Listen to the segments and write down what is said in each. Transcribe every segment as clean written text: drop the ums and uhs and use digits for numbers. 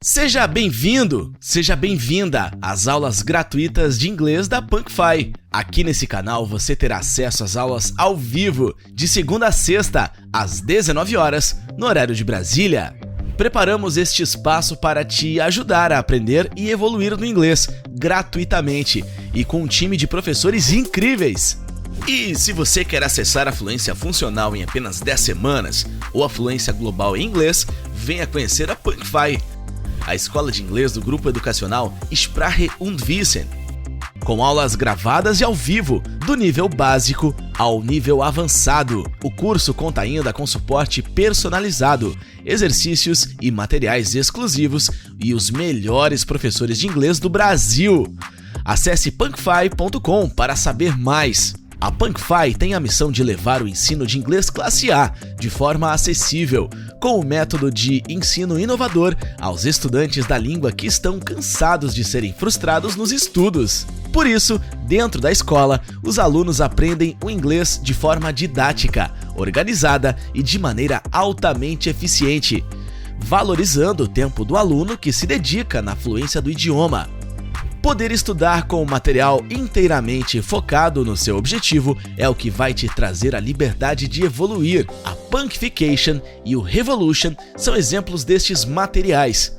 Seja bem-vindo, seja bem-vinda às aulas gratuitas de inglês da PunkFi. Aqui nesse canal você terá acesso às aulas ao vivo, de segunda a sexta, às 19 horas, no horário de Brasília. Preparamos este espaço para te ajudar a aprender e evoluir no inglês, gratuitamente, e com um time de professores incríveis. E se você quer acessar a fluência funcional em apenas 10 semanas, ou a fluência global em inglês, venha conhecer a PunkFi, a escola de inglês do grupo educacional Sprache und Wissen, com aulas gravadas e ao vivo, do nível básico ao nível avançado. O curso conta ainda com suporte personalizado, exercícios e materiais exclusivos e os melhores professores de inglês do Brasil. Acesse punkfi.com para saber mais. A PunkFi tem a missão de levar o ensino de inglês classe A de forma acessível, com o método de ensino inovador aos estudantes da língua que estão cansados de serem frustrados nos estudos. Por isso, dentro da escola, os alunos aprendem o inglês de forma didática, organizada e de maneira altamente eficiente, valorizando o tempo do aluno que se dedica na fluência do idioma. Poder estudar com material inteiramente focado no seu objetivo é o que vai te trazer a liberdade de evoluir. A Punkification e o Revolution são exemplos destes materiais.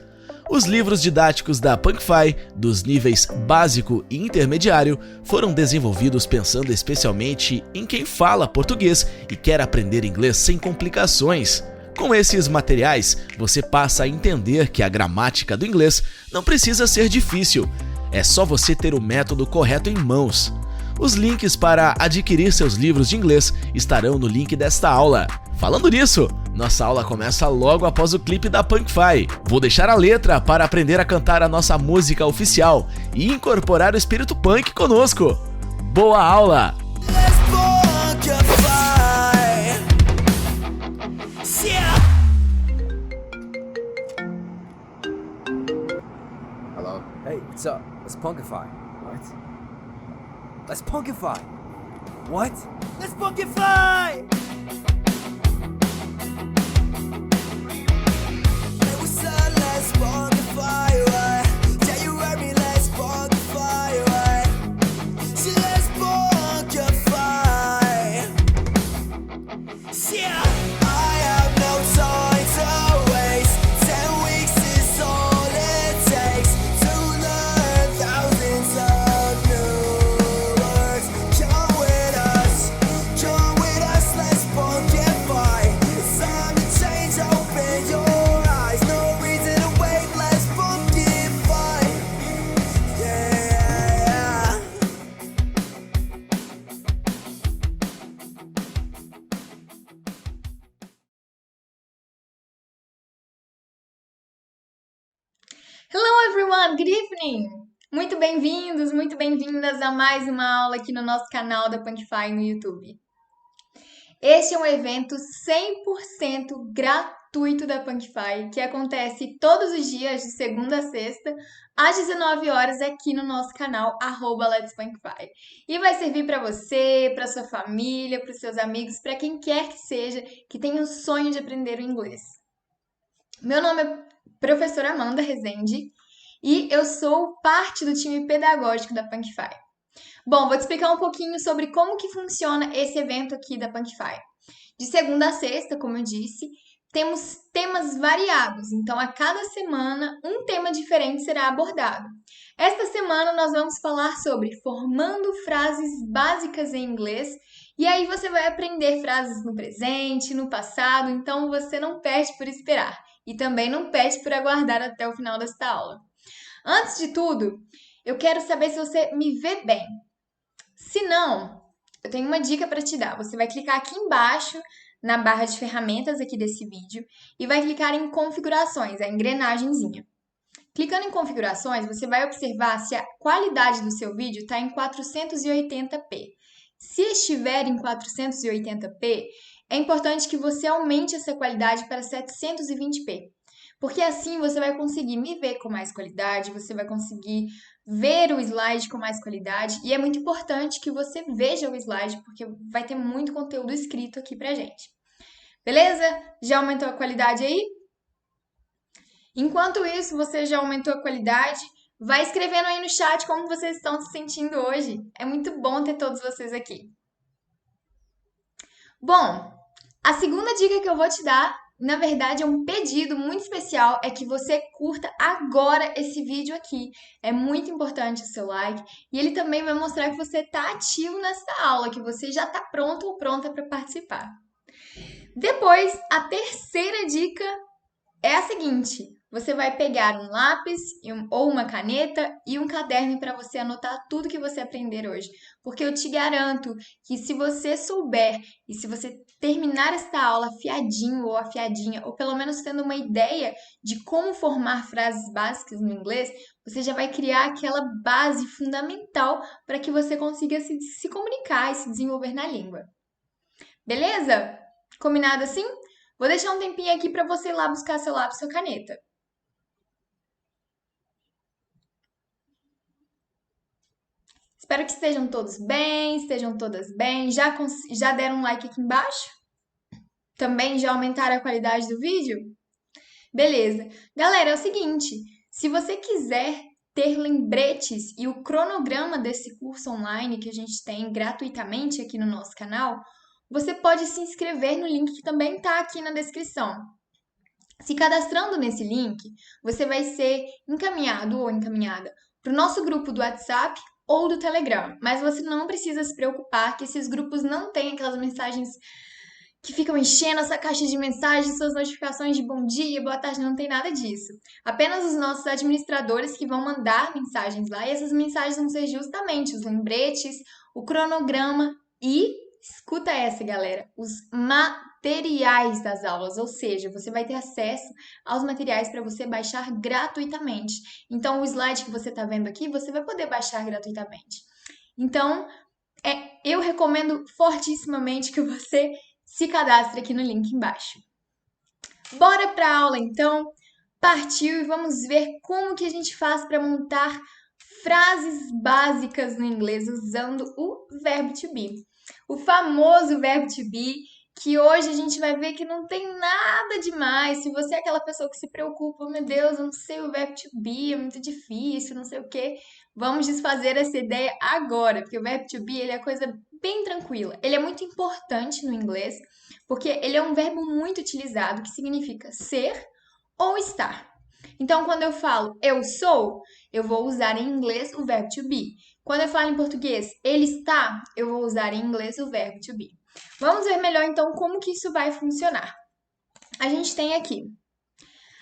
Os livros didáticos da PunkFi, dos níveis básico e intermediário, foram desenvolvidos pensando especialmente em quem fala português e quer aprender inglês sem complicações. Com esses materiais, você passa a entender que a gramática do inglês não precisa ser difícil. É só você ter o método correto em mãos. Os links para adquirir seus livros de inglês estarão no link desta aula. Falando nisso, nossa aula começa logo após o clipe da PunkFi. Vou deixar a letra para aprender a cantar a nossa música oficial e incorporar o espírito punk conosco. Boa aula! Hello? Hey, what's up? Let's punkify. What? Let's punkify. What? Let's punkify! Hey, what's up? Let's punkify, right? Yeah, you heard me, let's punkify, right? See, let's punkify. Yeah! I have no time to waste. 10 weeks is all it takes to learn thousands of new words. Come with us, let's punkify. It's time to change, open your eyes. No reason to wait, let's punkify. Yeah. Hello everyone, good evening! Muito bem-vindos, muito bem-vindas a mais uma aula aqui no nosso canal da PunkFi no YouTube. Este é um evento 100% gratuito da PunkFi, que acontece todos os dias, de segunda a sexta, às 19 horas aqui no nosso canal, @Let'sPunkFi. E vai servir para você, para sua família, para os seus amigos, para quem quer que seja, que tenha o sonho de aprender o inglês. Meu nome é professora Amanda Rezende e eu sou parte do time pedagógico da PunkFi. Bom, vou te explicar um pouquinho sobre como que funciona esse evento aqui da PunkFi. De segunda a sexta, como eu disse, temos temas variados, então a cada semana um tema diferente será abordado. Esta semana nós vamos falar sobre formando frases básicas em inglês, e aí você vai aprender frases no presente, no passado, então você não perde por esperar. E também não perde por aguardar até o final desta aula. Antes de tudo, eu quero saber se você me vê bem. Se não, eu tenho uma dica para te dar. Você vai clicar aqui embaixo na barra de ferramentas aqui desse vídeo e vai clicar em configurações, a engrenagemzinha. Clicando em configurações, você vai observar se a qualidade do seu vídeo está em 480p. Se estiver em 480p, é importante que você aumente essa qualidade para 720p, porque assim você vai conseguir me ver com mais qualidade, você vai conseguir ver o slide com mais qualidade, e é muito importante que você veja o slide, porque vai ter muito conteúdo escrito aqui pra gente. Beleza? Já aumentou a qualidade aí? Enquanto isso, você já aumentou a qualidade? Vai escrevendo aí no chat como vocês estão se sentindo hoje. É muito bom ter todos vocês aqui. Bom, a segunda dica que eu vou te dar, na verdade, é um pedido muito especial, é que você curta agora esse vídeo aqui. É muito importante o seu like e ele também vai mostrar que você está ativo nessa aula, que você já está pronto ou pronta para participar. Depois, a terceira dica é a seguinte: você vai pegar um lápis ou uma caneta e um caderno para você anotar tudo que você aprender hoje. Porque eu te garanto que se você souber e se você terminar esta aula afiadinho ou afiadinha, ou pelo menos tendo uma ideia de como formar frases básicas no inglês, você já vai criar aquela base fundamental para que você consiga se comunicar e se desenvolver na língua. Beleza? Combinado assim? Vou deixar um tempinho aqui para você ir lá buscar seu lápis e sua caneta. Espero que estejam todos bem, estejam todas bem. Já deram um like aqui embaixo? Também já aumentaram a qualidade do vídeo? Beleza. Galera, é o seguinte, se você quiser ter lembretes e o cronograma desse curso online que a gente tem gratuitamente aqui no nosso canal, você pode se inscrever no link que também está aqui na descrição. Se cadastrando nesse link, você vai ser encaminhado ou encaminhada para o nosso grupo do WhatsApp ou do Telegram. Mas você não precisa se preocupar que esses grupos não têm aquelas mensagens que ficam enchendo essa caixa de mensagens, suas notificações de bom dia, boa tarde, não tem nada disso. Apenas os nossos administradores que vão mandar mensagens lá e essas mensagens vão ser justamente os lembretes, o cronograma e, escuta essa, galera, os materiais das aulas, ou seja, você vai ter acesso aos materiais para você baixar gratuitamente. Então, o slide que você está vendo aqui, você vai poder baixar gratuitamente. Então, eu recomendo fortissimamente que você se cadastre aqui no link embaixo. Bora para a aula, então? Partiu e vamos ver como que a gente faz para montar frases básicas no inglês usando o verbo to be. O famoso verbo to be, que hoje a gente vai ver que não tem nada demais. Se você é aquela pessoa que se preocupa, oh, meu Deus, eu não sei o verbo to be, é muito difícil, não sei o quê. Vamos desfazer essa ideia agora, porque o verbo to be ele é coisa bem tranquila. Ele é muito importante no inglês, porque ele é um verbo muito utilizado que significa ser ou estar. Então, quando eu falo eu sou, eu vou usar em inglês o verbo to be. Quando eu falo em português ele está, eu vou usar em inglês o verbo to be. Vamos ver melhor então como que isso vai funcionar. A gente tem aqui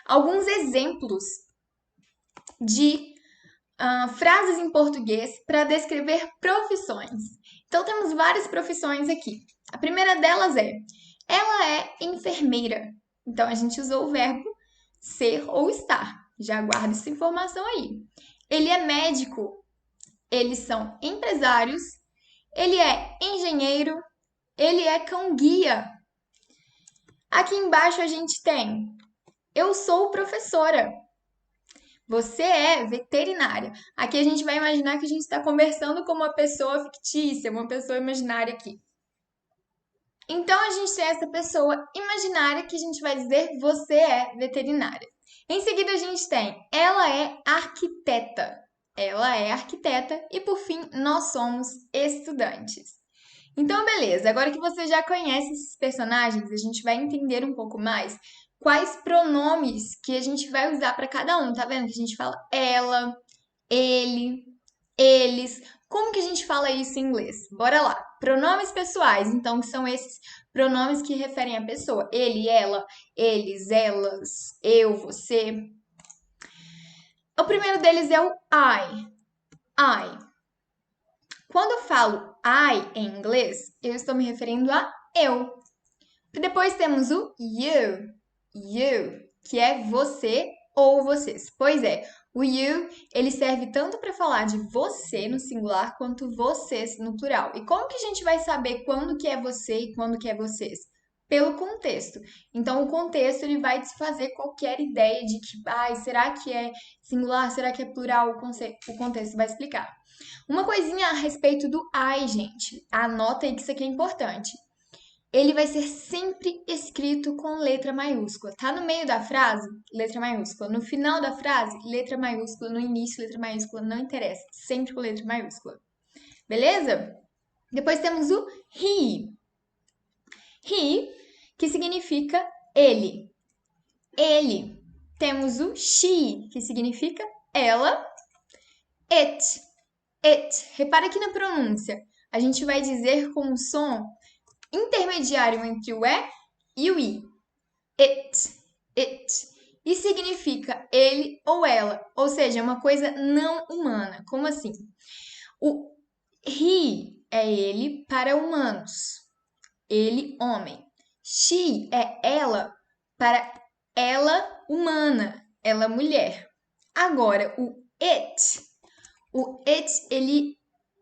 alguns exemplos de frases em português para descrever profissões. Então, temos várias profissões aqui. A primeira delas é: ela é enfermeira. Então, a gente usou o verbo ser ou estar. Já guarda essa informação aí. Ele é médico. Eles são empresários. Ele é engenheiro. Ele é cão-guia. Aqui embaixo a gente tem: eu sou professora. Você é veterinária. Aqui a gente vai imaginar que a gente está conversando com uma pessoa fictícia, uma pessoa imaginária aqui. Então, a gente tem essa pessoa imaginária que a gente vai dizer você é veterinária. Em seguida, a gente tem ela é arquiteta. Ela é arquiteta. E, por fim, nós somos estudantes. Então, beleza. Agora que você já conhece esses personagens, a gente vai entender um pouco mais quais pronomes que a gente vai usar para cada um. Tá vendo que a gente fala ela, ele, eles. Como que a gente fala isso em inglês? Bora lá. Pronomes pessoais, então, que são esses pronomes que referem a pessoa. Ele, ela, eles, elas, eu, você. O primeiro deles é o I. I. Quando eu falo I em inglês, eu estou me referindo a eu. Depois temos o you, que é você ou vocês. Pois é, o you, ele serve tanto para falar de você no singular quanto vocês no plural. E como que a gente vai saber quando que é você e quando que é vocês? Pelo contexto. Então, o contexto ele vai desfazer qualquer ideia de que, será que é singular, será que é plural? O contexto vai explicar. Uma coisinha a respeito do I, gente. Anota aí que isso aqui é importante. ele vai ser sempre escrito com letra maiúscula. Tá no meio da frase, letra maiúscula. No final da frase, letra maiúscula. No início, letra maiúscula. Não interessa, sempre com letra maiúscula. Beleza? Depois temos o he. He, que significa ele. Ele. Temos o she, que significa ela. It. It. Repara aqui na pronúncia. A gente vai dizer com um som intermediário entre o E e o I. It. It. E significa ele ou ela. Ou seja, é uma coisa não humana. Como assim? O he é ele para humanos. Ele, homem. She é ela para ela, humana. Ela, mulher. Agora, o it, ele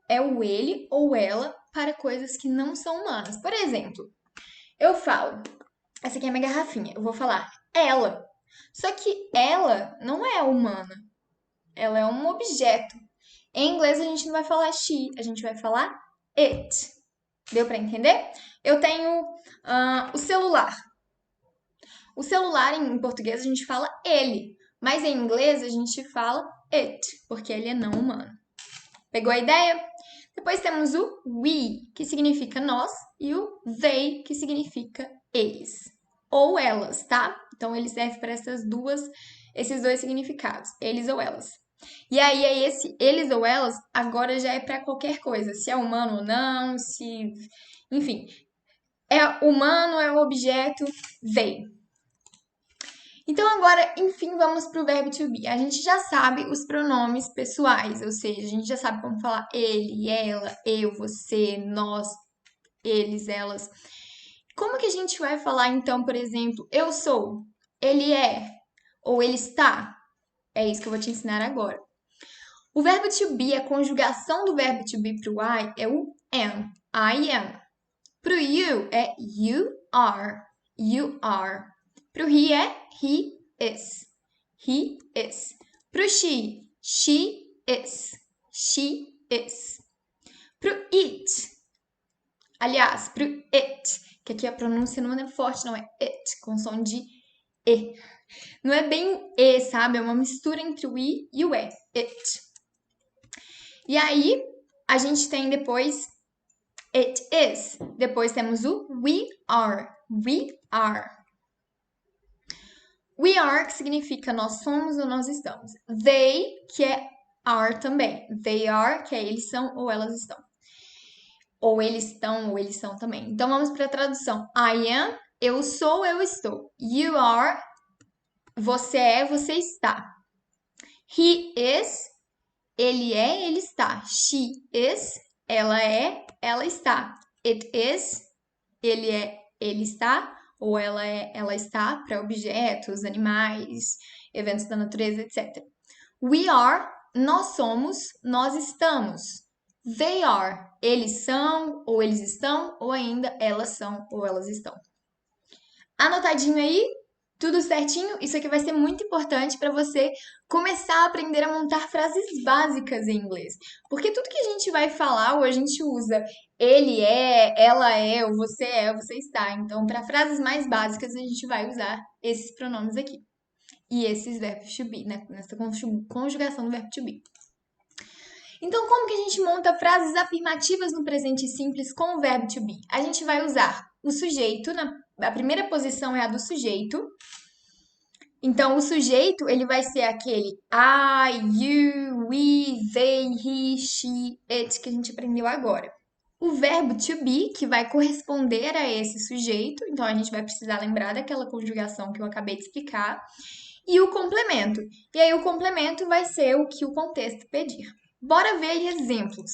é o ele ou ela para coisas que não são humanas. Por exemplo, eu falo, essa aqui é a minha garrafinha, eu vou falar ela. Só que ela não é humana. Ela é um objeto. Em inglês, a gente não vai falar she, a gente vai falar it. Deu para entender? Eu tenho o celular. O celular, em português, a gente fala ele. Mas em inglês, a gente fala it, porque ele é não humano. Pegou a ideia? Depois temos o we, que significa nós, e o they, que significa eles. Ou elas, tá? Então, ele serve para esses dois significados, eles ou elas. E aí, esse eles ou elas, agora já é para qualquer coisa, se é humano ou não, se... Enfim, é humano, é o objeto, they. Então, agora, enfim, vamos para o verbo to be. A gente já sabe os pronomes pessoais, ou seja, a gente já sabe como falar ele, ela, eu, você, nós, eles, elas. Como que a gente vai falar, então, por exemplo, eu sou, ele é, ou ele está? É isso que eu vou te ensinar agora. O verbo to be, a conjugação do verbo to be para o I é o am, I am. Para o you é you are, you are. Para o he é he is, he is. Para o she is, she is. Para o it, aliás, para o it, que aqui a pronúncia não é forte, não é it, com som de E. Não é bem o E, sabe? É uma mistura entre o I e o E, it. E aí, a gente tem depois it is. Depois temos o we are, we are. We are, que significa nós somos ou nós estamos. They, que é are também. They are, que é eles são ou elas estão. Ou eles estão ou eles são também. Então, vamos para a tradução. I am, eu sou, eu estou. You are, você é, você está. He is, ele é, ele está. She is, ela é, ela está. It is, ele é, ele está. Ou ela é, ela está para objetos, animais, eventos da natureza, etc. We are, nós somos, nós estamos. They are, eles são, ou eles estão, ou ainda elas são, ou elas estão. Anotadinho aí? Tudo certinho? Isso aqui vai ser muito importante para você começar a aprender a montar frases básicas em inglês. Porque tudo que a gente vai falar, ou a gente usa ele é, ou você está. Então, para frases mais básicas, a gente vai usar esses pronomes aqui. E esses verbos to be, né? Nessa conjugação do verbo to be. Então, como que a gente monta frases afirmativas no presente simples com o verbo to be? A gente vai usar o sujeito, a primeira posição é a do sujeito. Então, o sujeito, ele vai ser aquele I, you, we, they, he, she, it, que a gente aprendeu agora. O verbo to be, que vai corresponder a esse sujeito, então a gente vai precisar lembrar daquela conjugação que eu acabei de explicar. E o complemento. E aí, o complemento vai ser o que o contexto pedir. Bora ver exemplos.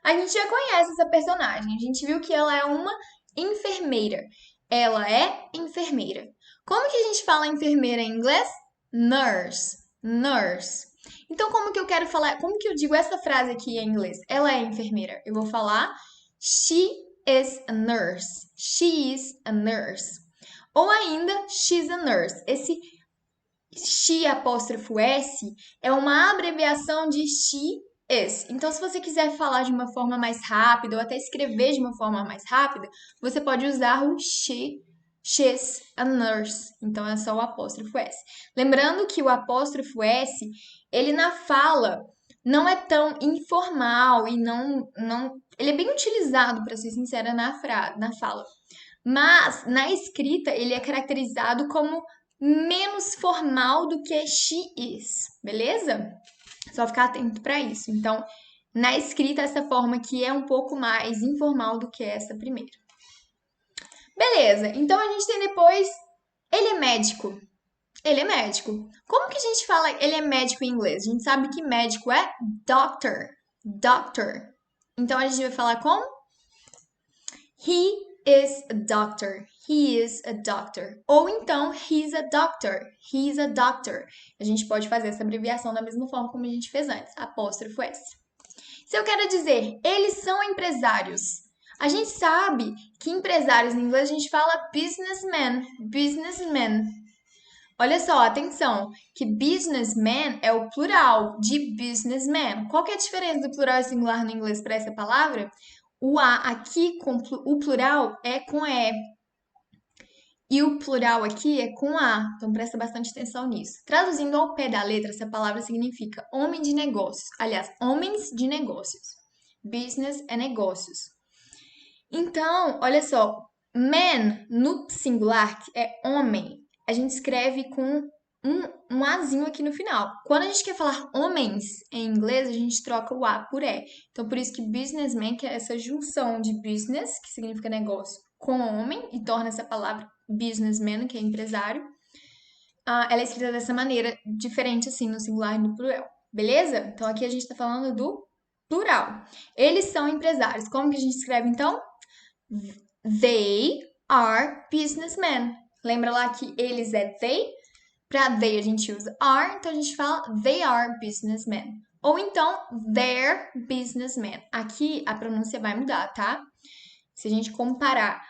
A gente já conhece essa personagem, a gente viu que ela é uma enfermeira. Ela é enfermeira. Como que a gente fala enfermeira em inglês? Nurse. Nurse. Então, como que eu quero falar? Como que eu digo essa frase aqui em inglês? Ela é enfermeira. Eu vou falar she is a nurse. She is a nurse. Ou ainda, she's a nurse. Esse she apóstrofo S é uma abreviação de she is. Então, se você quiser falar de uma forma mais rápida ou até escrever de uma forma mais rápida, você pode usar o she's a nurse. Então, é só o apóstrofo S. Lembrando que o apóstrofo S, ele na fala não é tão informal e não ele é bem utilizado, para ser sincera, na fala. Mas, na escrita, ele é caracterizado como menos formal do que she is, beleza? Só ficar atento para isso. Então, na escrita, essa forma aqui é um pouco mais informal do que essa primeira. Beleza, então a gente tem depois, ele é médico. Ele é médico. Como que a gente fala ele é médico em inglês? A gente sabe que médico é doctor. Doctor. Então a gente vai falar como? He is a doctor. He is a doctor. Ou então, he's a doctor. He's a doctor. A gente pode fazer essa abreviação da mesma forma como a gente fez antes. Apóstrofo S. Se eu quero dizer, eles são empresários. A gente sabe que empresários em inglês a gente fala businessman. Businessman. Olha só, atenção, que businessman é o plural de businessman. Qual que é a diferença do plural e singular no inglês para essa palavra? O A aqui, o plural é com E. E o plural aqui é com A. Então, presta bastante atenção nisso. Traduzindo ao pé da letra, essa palavra significa homem de negócios. Aliás, homens de negócios. Business é negócios. Então, olha só. Man, no singular, que é homem, a gente escreve com um Azinho aqui no final. Quando a gente quer falar homens em inglês, a gente troca o A por E. Então, por isso que businessman, que é essa junção de business, que significa negócio, com homem, e torna essa palavra businessman, que é empresário, ela é escrita dessa maneira, diferente assim, no singular e no plural. Beleza? Então, aqui a gente está falando do plural. Eles são empresários. Como que a gente escreve, então? They are businessmen. Lembra lá que eles é they? Para they a gente usa are, então a gente fala they are businessmen. Ou então, they're businessmen. Aqui a pronúncia vai mudar, tá? Se a gente comparar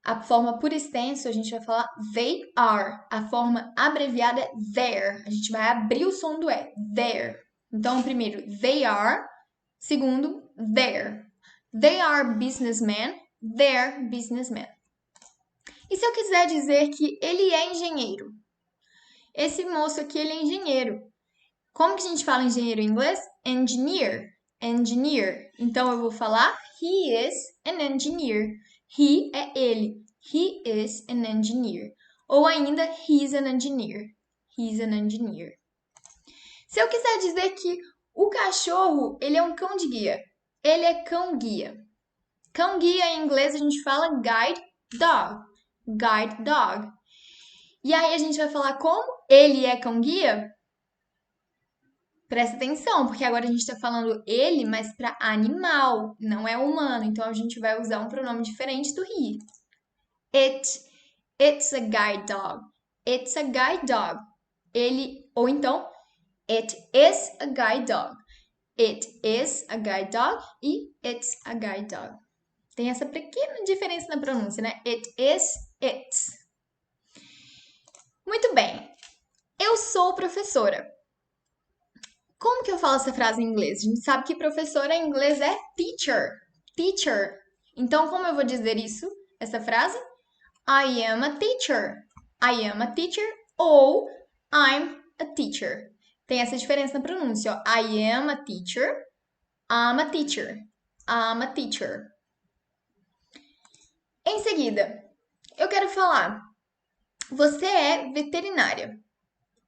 a forma por extenso, a gente vai falar they are. A forma abreviada é there. A gente vai abrir o som do E. There. Então, primeiro, they are. Segundo, there. They are businessmen. They're businessmen. E se eu quiser dizer que ele é engenheiro? Esse moço aqui, ele é engenheiro. Como que a gente fala engenheiro em inglês? Engineer. Engineer. Então, eu vou falar he is an engineer. He é ele. He is an engineer. Ou ainda, he's an engineer. He's an engineer. Se eu quiser dizer que o cachorro, ele é um cão de guia. Ele é cão-guia. Cão-guia em inglês a gente fala guide dog. Guide dog. E aí a gente vai falar como ele é cão-guia? Presta atenção, porque agora a gente está falando ele, mas para animal, não é humano. Então a gente vai usar um pronome diferente do he. It's a guide dog. It's a guide dog. Ele, ou então, it is a guide dog. It is a guide dog e it's a guide dog. Tem essa pequena diferença na pronúncia, né? It is, it's. Muito bem. Eu sou professora. Como que eu falo essa frase em inglês? A gente sabe que professora em inglês é teacher. Teacher. Então, como eu vou dizer isso? Essa frase? I am a teacher. I am a teacher ou I'm a teacher. Tem essa diferença na pronúncia, ó. I am a teacher. I'm a teacher. I'm a teacher. Em seguida, eu quero falar. Você é veterinária.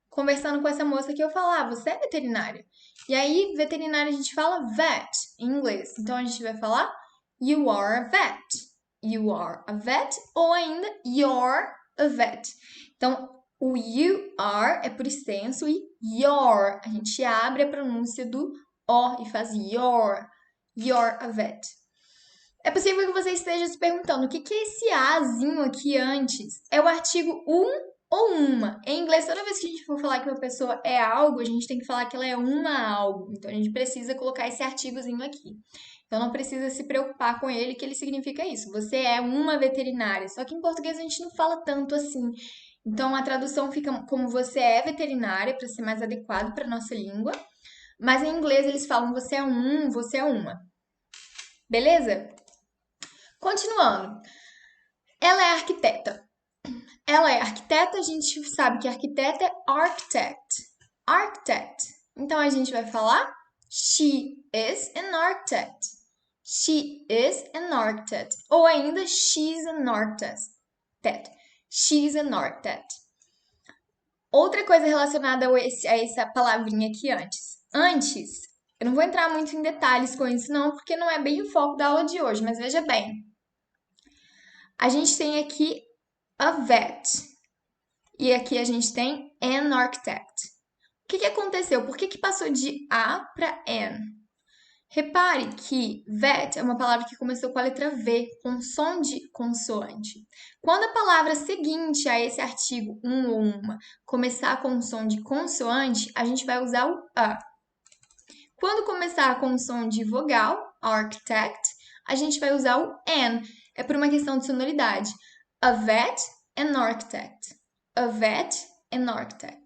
Conversando com essa moça aqui, eu falo, você é veterinária. E aí, veterinária a gente fala vet em inglês. Então, a gente vai falar you are a vet. You are a vet. Ou ainda, you're a vet. Então, o you are é por extenso e your. A gente abre a pronúncia do O e faz you're a vet. É possível que você esteja se perguntando o que é esse azinho aqui antes? É o artigo ou uma. Em inglês, toda vez que a gente for falar que uma pessoa é algo, a gente tem que falar que ela é uma algo. Então, a gente precisa colocar esse artigozinho aqui. Então, não precisa se preocupar com ele, que ele significa isso. Você é uma veterinária. Só que em português a gente não fala tanto assim. Então, a tradução fica como você é veterinária, para ser mais adequado para a nossa língua. Mas em inglês eles falam você é um, você é uma. Beleza? Continuando. Ela é arquiteta. Ela é arquiteta, a gente sabe que arquiteta é architect. Architect. Então a gente vai falar she is an architect. She is an architect. Ou ainda she's an architect. She's an architect. Outra coisa relacionada a essa palavrinha aqui antes, eu não vou entrar muito em detalhes com isso não, porque não é bem o foco da aula de hoje, mas veja bem. A gente tem aqui a vet. E aqui a gente tem an architect. O que aconteceu? Por que passou de A para an? Repare que vet é uma palavra que começou com a letra V, com som de consoante. Quando a palavra seguinte a esse artigo, um ou uma, começar com som de consoante, a gente vai usar o A. Quando começar com som de vogal, architect, a gente vai usar o an. É por uma questão de sonoridade. A vet, an architect. A vet, an architect.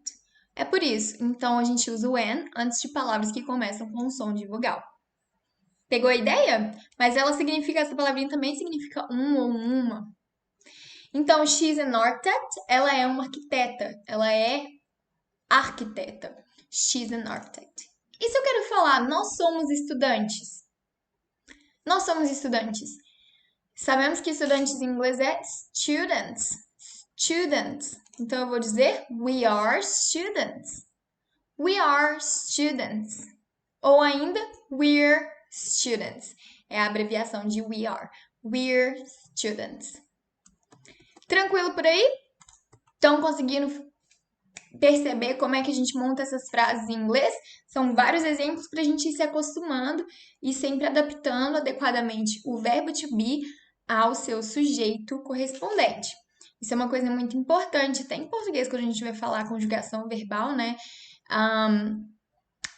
É por isso. Então, a gente usa o an antes de palavras que começam com som de vogal. Pegou a ideia? Mas essa palavrinha também significa um ou uma. Então, she's an architect, ela é uma arquiteta. Ela é arquiteta. She's an architect. E se eu quero falar, nós somos estudantes? Nós somos estudantes. Sabemos que estudantes em inglês é students. Students. Então, eu vou dizer we are students. We are students. Ou ainda, we're students. É a abreviação de we are. We're students. Tranquilo por aí? Estão conseguindo perceber como é que a gente monta essas frases em inglês? São vários exemplos para a gente ir se acostumando e sempre adaptando adequadamente o verbo to be ao seu sujeito correspondente. Isso é uma coisa muito importante, até em português, quando a gente vai falar conjugação verbal, né?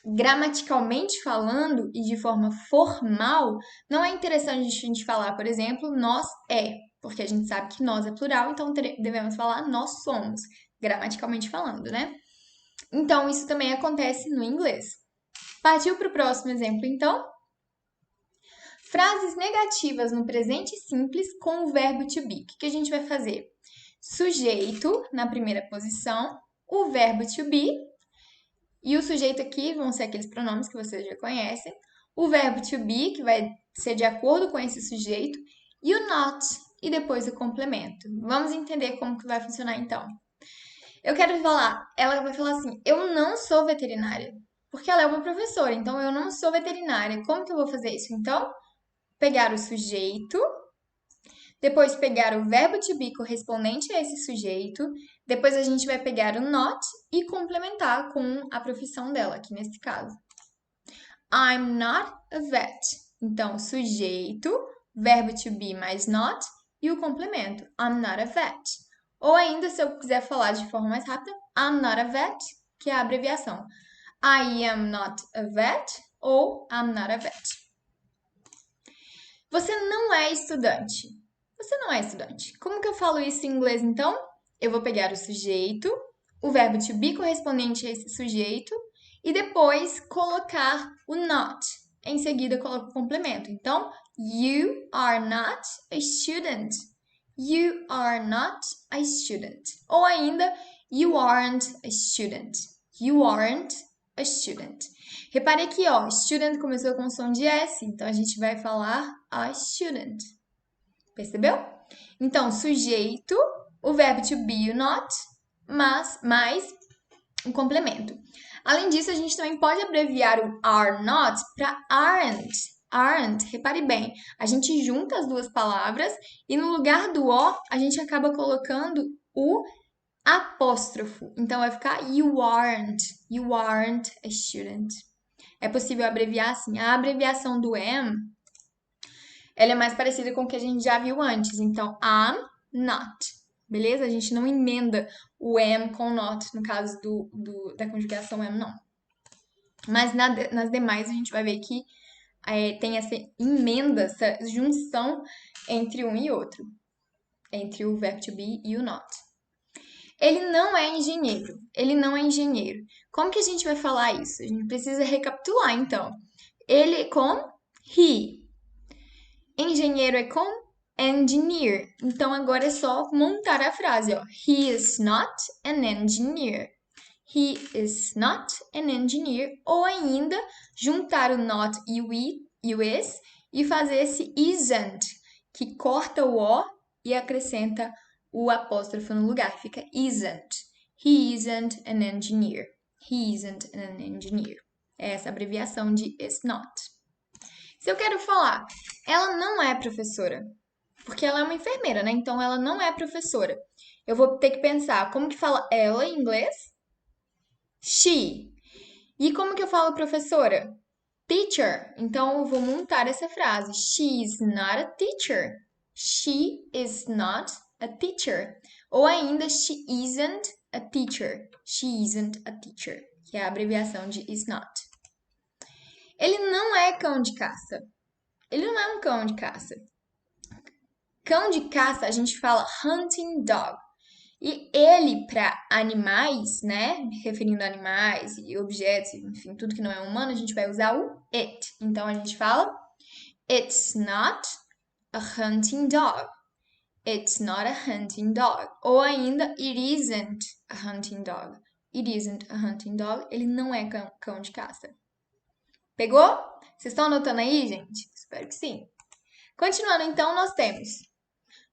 Gramaticalmente falando e de forma formal, não é interessante a gente falar, por exemplo, nós é, porque a gente sabe que nós é plural, então devemos falar nós somos, gramaticalmente falando, né? Então, isso também acontece no inglês. Partiu para o próximo exemplo, então? Frases negativas no presente simples com o verbo to be. O que a gente vai fazer? Sujeito na primeira posição, o verbo to be, e o sujeito aqui vão ser aqueles pronomes que vocês já conhecem, o verbo to be, que vai ser de acordo com esse sujeito, e o not, e depois o complemento. Vamos entender como que vai funcionar então. Eu quero falar, ela vai falar assim, eu não sou veterinária, porque ela é uma professora, então eu não sou veterinária. Como que eu vou fazer isso? Então, pegar o sujeito, depois pegar o verbo to be correspondente a esse sujeito, depois a gente vai pegar o not e complementar com a profissão dela, aqui nesse caso. I'm not a vet. Então, sujeito, verbo to be mais not e o complemento. I'm not a vet. Ou ainda, se eu quiser falar de forma mais rápida, I'm not a vet, que é a abreviação. I am not a vet ou I'm not a vet. Você não é estudante. Você não é estudante. Como que eu falo isso em inglês, então? Eu vou pegar o sujeito, o verbo to be correspondente a esse sujeito, e depois colocar o not. Em seguida, coloco o complemento. Então, you are not a student. You are not a student. Ou ainda, you aren't a student. You aren't a student. Repare aqui, ó, student começou com som de S, então a gente vai falar a student. Percebeu? Então, sujeito, o verbo to be e o not, mais um complemento. Além disso, a gente também pode abreviar o are not para aren't. Aren't, repare bem, a gente junta as duas palavras e no lugar do O, a gente acaba colocando o apóstrofo. Então, vai ficar you aren't a student. É possível abreviar assim. A abreviação do am, ela é mais parecida com o que a gente já viu antes. Então, I'm not. Beleza? A gente não emenda o am com not, no caso da conjugação am, não. Mas nas demais, a gente vai ver que tem essa emenda, essa junção entre um e outro. Entre o verbo to be e o not. Ele não é engenheiro. Ele não é engenheiro. Como que a gente vai falar isso? A gente precisa recapitular, então. Ele é com he. Engenheiro é com engineer. Então, agora é só montar a frase, ó. He is not an engineer. He is not an engineer. Ou ainda, juntar o not e o is e fazer esse isn't, que corta o O e acrescenta o apóstrofo no lugar. Fica isn't. He isn't an engineer. He isn't an engineer. É essa abreviação de is not. Se eu quero falar, ela não é professora, porque ela é uma enfermeira, né? Então, ela não é professora. Eu vou ter que pensar, como que fala ela em inglês? She. E como que eu falo professora? Teacher. Então, eu vou montar essa frase. She is not a teacher. She is not a teacher. Ou ainda, she isn't a teacher. She isn't a teacher, que é a abreviação de is not. Ele não é cão de caça. Ele não é um cão de caça. Cão de caça, a gente fala hunting dog. E ele, para animais, né? Referindo a animais e objetos, enfim, tudo que não é humano, a gente vai usar o it. Então, a gente fala it's not a hunting dog. It's not a hunting dog. Ou ainda, it isn't a hunting dog. It isn't a hunting dog. Ele não é cão de caça. Pegou? Vocês estão anotando aí, gente? Espero que sim. Continuando, então,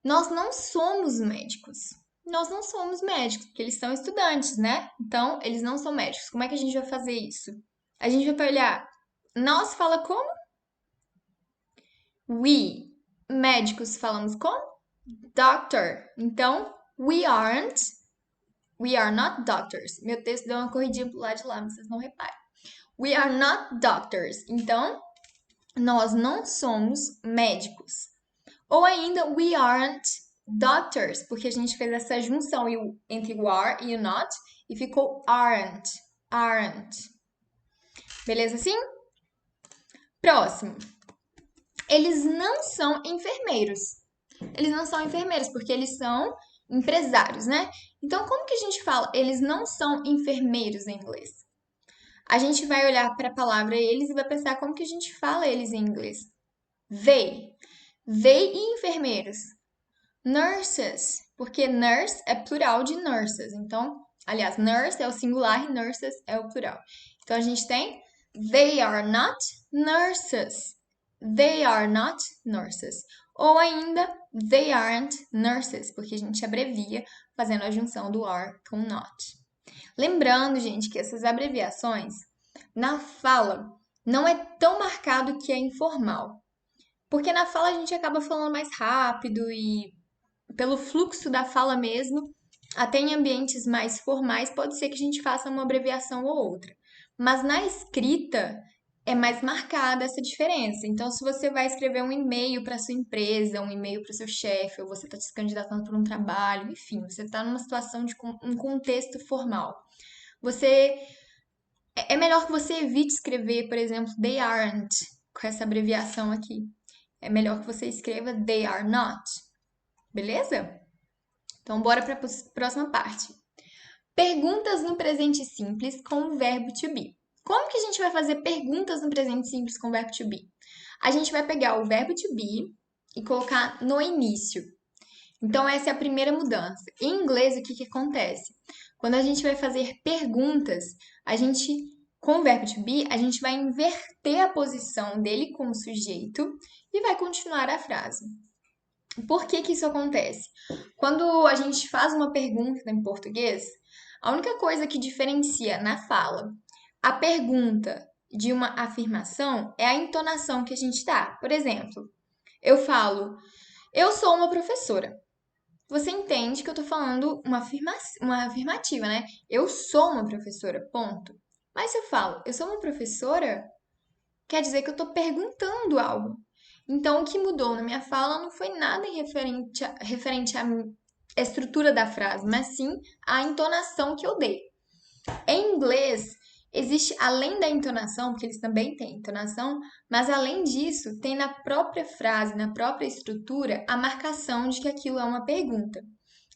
nós não somos médicos. Nós não somos médicos, porque eles são estudantes, né? Então, eles não são médicos. Como é que a gente vai fazer isso? A gente vai olhar. Nós fala como? We. Médicos falamos como? Doctor. Então, we are not doctors. Meu texto deu uma corridinha pro lado de lá, mas vocês não reparem. We are not doctors. Então, nós não somos médicos. Ou ainda, we aren't doctors, porque a gente fez essa junção entre o are e o not e ficou aren't. Beleza assim? Próximo. Eles não são enfermeiros. Eles não são enfermeiros, porque eles são empresários, né? Então, como que a gente fala? Eles não são enfermeiros em inglês. A gente vai olhar para a palavra eles e vai pensar como que a gente fala eles em inglês. They. They e enfermeiros. Nurses, porque nurse é plural de nurses. Então, aliás, nurse é o singular e nurses é o plural. Então, a gente tem they are not nurses. They are not nurses. Ou ainda, they aren't nurses, porque a gente abrevia fazendo a junção do are com not. Lembrando, gente, que essas abreviações, na fala, não é tão marcado que é informal. Porque na fala a gente acaba falando mais rápido e pelo fluxo da fala mesmo, até em ambientes mais formais, pode ser que a gente faça uma abreviação ou outra. Mas na escrita é mais marcada essa diferença. Então, se você vai escrever um e-mail para sua empresa, um e-mail para o seu chefe, ou você está se candidatando para um trabalho, enfim, você está numa situação de um contexto formal. É melhor que você evite escrever, por exemplo, they aren't, com essa abreviação aqui. É melhor que você escreva they are not. Beleza? Então, bora para a próxima parte. Perguntas no presente simples com o verbo to be. Como que a gente vai fazer perguntas no presente simples com o verbo to be? A gente vai pegar o verbo to be e colocar no início. Então, essa é a primeira mudança. Em inglês, o que acontece? Quando a gente vai fazer perguntas, com o verbo to be, a gente vai inverter a posição dele como sujeito e vai continuar a frase. Por que isso acontece? Quando a gente faz uma pergunta em português, a única coisa que diferencia na fala a pergunta de uma afirmação é a entonação que a gente dá. Por exemplo, eu falo, eu sou uma professora. Você entende que eu tô falando uma afirmativa, né? Eu sou uma professora, ponto. Mas se eu falo, eu sou uma professora, quer dizer que eu tô perguntando algo. Então, o que mudou na minha fala não foi nada referente à estrutura da frase, mas sim a entonação que eu dei. Em inglês, existe, além da entonação, porque eles também têm entonação, mas além disso, tem na própria frase, na própria estrutura, a marcação de que aquilo é uma pergunta.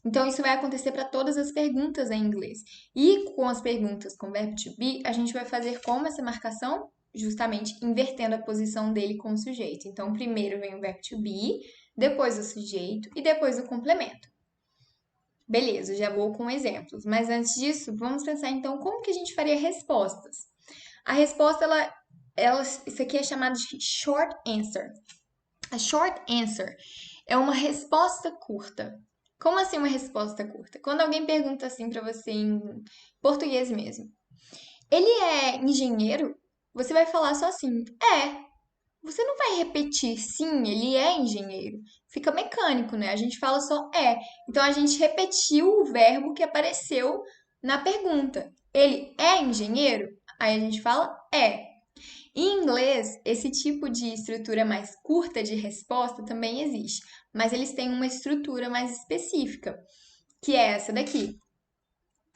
Então, isso vai acontecer para todas as perguntas em inglês. E com as perguntas com verbo to be, a gente vai fazer como essa marcação? Justamente invertendo a posição dele com o sujeito. Então, primeiro vem o verbo to be, depois o sujeito e depois o complemento. Beleza, já vou com exemplos. Mas antes disso, vamos pensar então como que a gente faria respostas. A resposta, isso aqui é chamado de short answer. A short answer é uma resposta curta. Como assim uma resposta curta? Quando alguém pergunta assim para você em português mesmo, ele é engenheiro? Você vai falar só assim, é. Você não vai repetir, sim, ele é engenheiro. Fica mecânico, né? A gente fala só é. Então a gente repetiu o verbo que apareceu na pergunta. Ele é engenheiro? Aí a gente fala é. Em inglês, esse tipo de estrutura mais curta de resposta também existe, mas eles têm uma estrutura mais específica, que é essa daqui.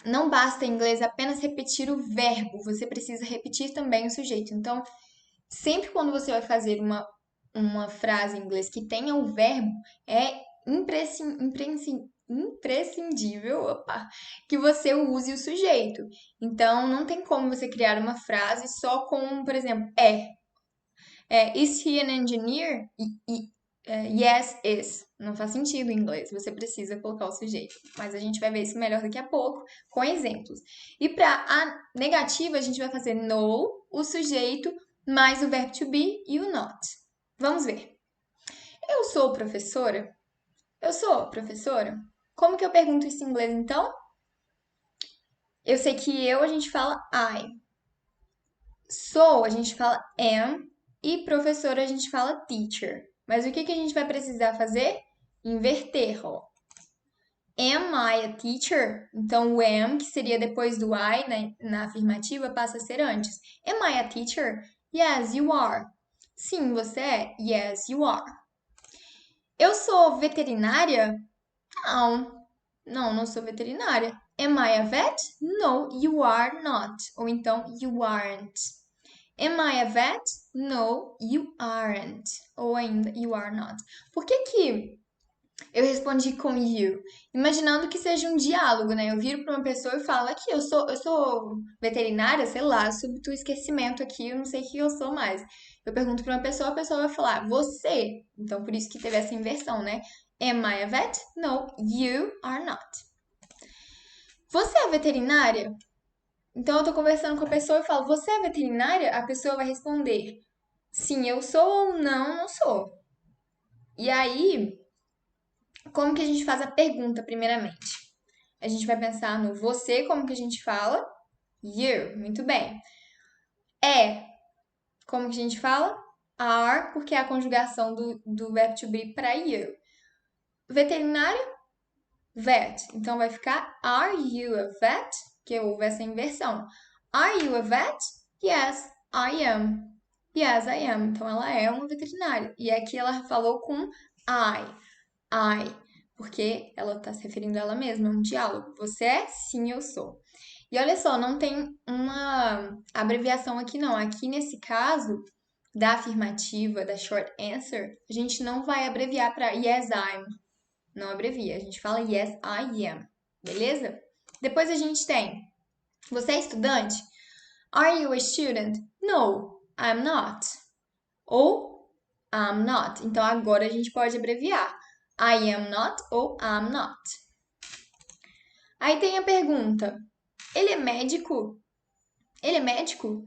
Não basta em inglês apenas repetir o verbo, você precisa repetir também o sujeito. Então, sempre quando você vai fazer uma frase em inglês que tenha o verbo, é imprescindível, que você use o sujeito. Então, não tem como você criar uma frase só com, por exemplo, is he an engineer? Yes, is. Não faz sentido em inglês, você precisa colocar o sujeito. Mas a gente vai ver isso melhor daqui a pouco, com exemplos. E para a negativa, a gente vai fazer no, o sujeito, mais o verbo to be e o not. Vamos ver. Eu sou professora? Eu sou professora? Como que eu pergunto isso em inglês, então? Eu sei que a gente fala I. Sou, a gente fala am. E professora, a gente fala teacher. Mas o que a gente vai precisar fazer? Inverter, ó. Am I a teacher? Então, o am, que seria depois do I, né, na afirmativa, passa a ser antes. Am I a teacher? Yes, you are. Sim, você é. Yes, you are. Eu sou veterinária? Não sou veterinária. Am I a vet? No, you are not. Ou então, you aren't. Am I a vet? No, you aren't. Ou ainda, you are not. Por que eu respondi com you? Imaginando que seja um diálogo, né? Eu viro para uma pessoa e falo aqui, eu sou veterinária, sei lá, subto o esquecimento aqui, eu não sei o que eu sou mais. Eu pergunto para uma pessoa, a pessoa vai falar, você. Então, por isso que teve essa inversão, né? Am I a vet? No, you are not. Você é veterinária? Então, eu tô conversando com a pessoa e falo, você é veterinária? A pessoa vai responder, sim, eu sou ou não sou. E aí, como que a gente faz a pergunta, primeiramente? A gente vai pensar no você, como que a gente fala? You, muito bem. Como que a gente fala? Are, porque é a conjugação do verbo to be para you. Veterinária? Vet. Então, vai ficar Are you a vet? Que houve essa inversão. Are you a vet? Yes, I am. Yes, I am. Então, ela é uma veterinária. E aqui ela falou com I. Porque ela está se referindo a ela mesma, é um diálogo. Você é? Sim, eu sou. E olha só, não tem uma abreviação aqui não. Aqui nesse caso, da afirmativa, da short answer, a gente não vai abreviar para yes, I'm. Não abrevia, a gente fala yes, I am. Beleza? Depois a gente tem, você é estudante? Are you a student? No, I'm not. Ou I'm not. Então agora a gente pode abreviar. I am not ou I'm not. Aí tem a pergunta, ele é médico? Ele é médico?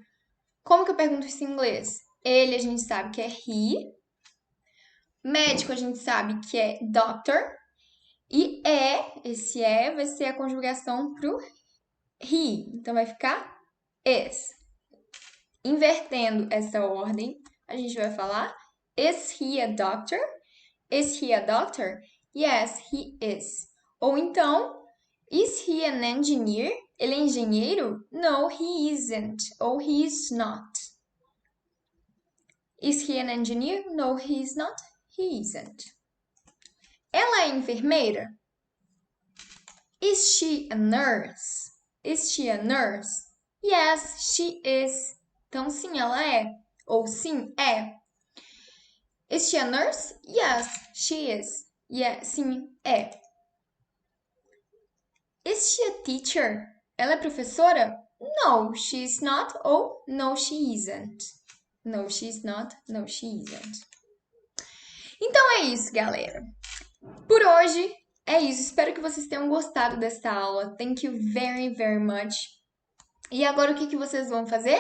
Como que eu pergunto isso em inglês? Ele a gente sabe que é he. Médico a gente sabe que é doctor. E esse vai ser a conjugação pro he. Então vai ficar is. Invertendo essa ordem, a gente vai falar is he a doctor? Is he a doctor? Yes, he is. Ou então, is he an engineer? Ele é engenheiro? No, he isn't. Ou he is not. Is he an engineer? No, he is not. He isn't. Ela é enfermeira? Is she a nurse? Is she a nurse? Yes, she is. Então, sim, ela é. Ou sim, é. Is she a nurse? Yes, she is. Yeah, sim, é. Is she a teacher? Ela é professora? No, she's not. Ou no, she isn't. No, she's not. No, she isn't. Então é isso, galera. Por hoje é isso. Espero que vocês tenham gostado desta aula. Thank you very, very much. E agora o que vocês vão fazer?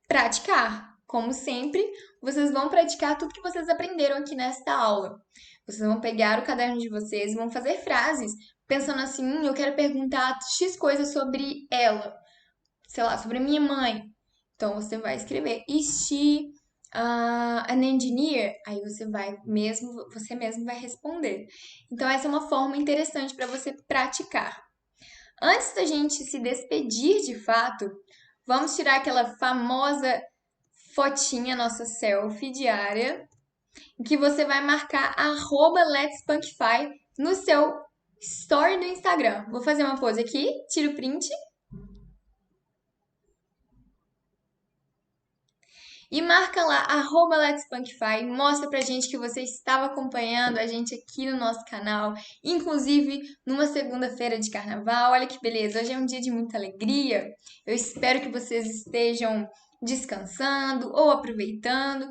Praticar. Como sempre, vocês vão praticar tudo que vocês aprenderam aqui nesta aula. Vocês vão pegar o caderno de vocês e vão fazer frases, pensando assim, eu quero perguntar X coisas sobre ela. Sei lá, sobre a minha mãe. Então, você vai escrever, is she an engineer? Aí você mesmo vai responder. Então, essa é uma forma interessante para você praticar. Antes da gente se despedir de fato, vamos tirar aquela famosa fotinha, nossa selfie diária, em que você vai marcar @letspunkify no seu story do Instagram. Vou fazer uma pose aqui, tiro o print. E marca lá, @letspunkify, mostra pra gente que você estava acompanhando a gente aqui no nosso canal, inclusive numa segunda-feira de carnaval. Olha que beleza, hoje é um dia de muita alegria. Eu espero que vocês estejam descansando ou aproveitando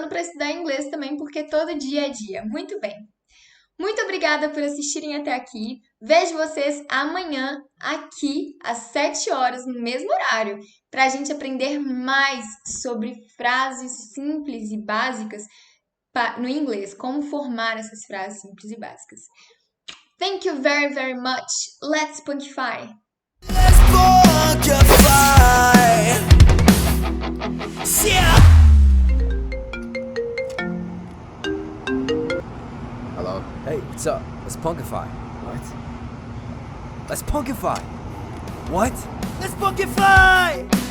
para estudar inglês também, porque todo dia é dia. Muito bem. Muito obrigada por assistirem até aqui. Vejo vocês amanhã aqui às 7 horas no mesmo horário para a gente aprender mais sobre frases simples e básicas no inglês, como formar essas frases simples e básicas. Thank you very, very much. Let's Punkify! Let's Punkify! Yeah! Hello? Hey, what's up? Let's Punkify. What? Let's Punkify. What? Let's Punkify!